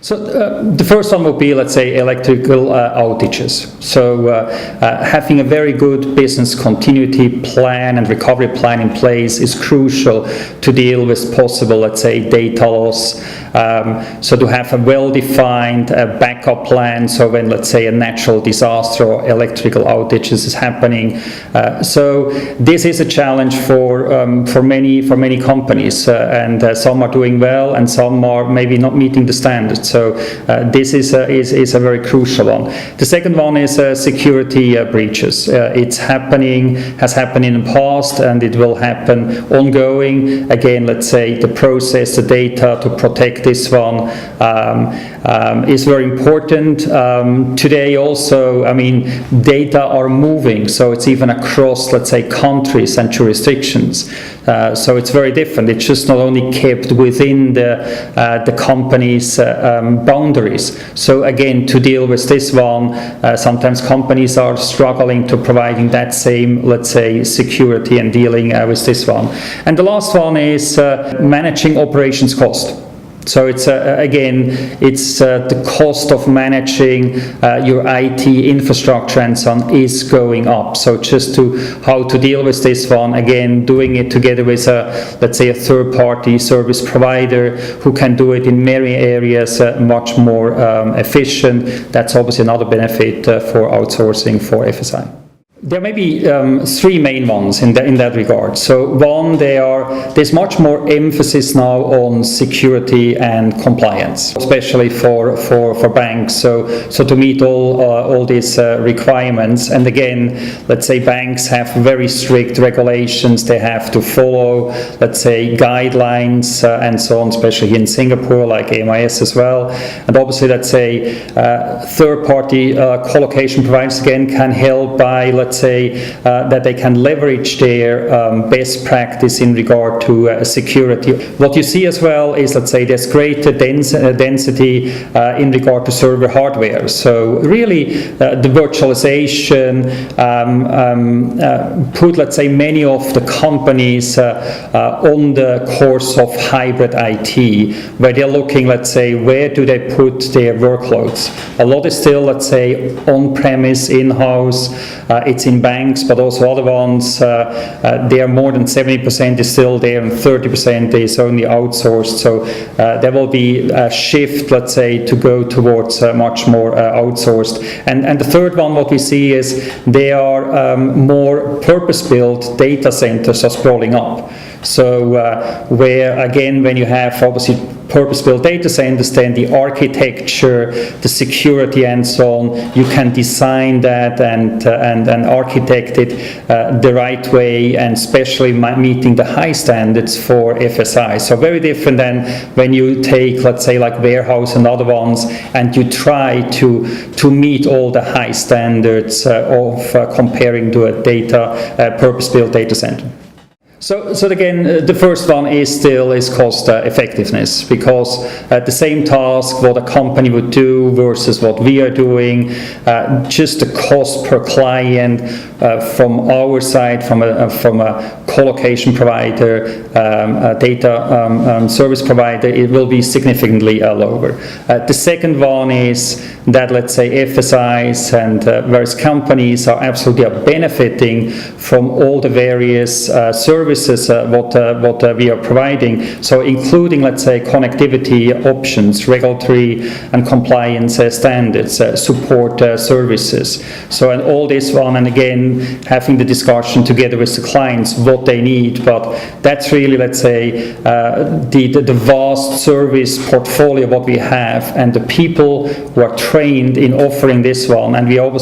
So the first one would be, let's say, electrical outages. So having a very good business continuity plan and recovery plan in place is crucial to deal with possible, let's say, data loss. So to have a well-defined backup plan, so when, let's say, a natural disaster or electrical outages is happening. So this is a challenge for many companies, and some are doing well, and some are maybe not meeting the standards. So this is a very crucial one. The second one is security breaches. It's happening, has happened in the past, and it will happen ongoing. Again, let's say the process, the data to protect this one is very important. Today also, I mean, data are moving, so it's even across, let's say, countries and jurisdictions. So it's very different. It's just not only kept within the company's boundaries. So again, to deal with this one, sometimes companies are struggling to providing that same, let's say, security and dealing with this one. And the last one is managing operations cost. So it's again, it's the cost of managing your IT infrastructure and so on is going up. So just how to deal with this one, again, doing it together with let's say a third-party service provider who can do it in many areas much more efficient. That's obviously another benefit for outsourcing for FSI. There may be three main ones in that regard. So one, there's much more emphasis now on security and compliance, especially for banks. So to meet all these requirements, and again, let's say banks have very strict regulations. They have to follow, let's say, guidelines and so on, especially here in Singapore, like AMIS as well. And obviously, let's say, third-party colocation providers again can help by, let's say, that they can leverage their best practice in regard to security. What you see as well is, let's say, there's greater density in regard to server hardware. So really the virtualization put, let's say, many of the companies on the course of hybrid IT, where they're looking, let's say, where do they put their workloads. A lot is still, let's say, on-premise, in-house. It's in banks, but also other ones. They are more than 70% is still there, and 30% is only outsourced. So there will be a shift, let's say, to go towards much more outsourced. And the third one, what we see is there are more purpose-built data centers are sprawling up. So where, again, when you have obviously purpose-built data centers, then the architecture, the security and so on, you can design that and architect it the right way, and especially meeting the high standards for FSI. So very different than when you take, let's say, like warehouse and other ones, and you try to meet all the high standards of comparing to a purpose-built data center. So again, the first one is cost effectiveness, because the same task what a company would do versus what we are doing, just the cost per client from our side, from a colocation provider, a data service provider, it will be significantly lower. The second one is that, let's say, FSIs and various companies are absolutely benefiting from all the various services what we are providing. So including, let's say, connectivity options, regulatory and compliance standards, support services. So and all this one, and again, having the discussion together with the clients what they need. But that's really, let's say, the vast service portfolio what we have, and the people who are trained in offering this one, and we have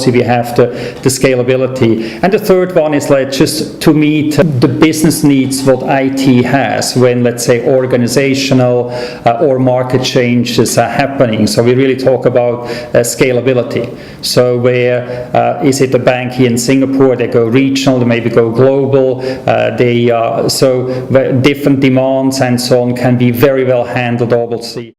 the scalability. And the third one is like just to meet the business needs what IT has when, let's say, organizational or market changes are happening. So we really talk about scalability. So where is it a bank here in Singapore, they go regional, they maybe go global, so different demands and so on can be very well handled, obviously.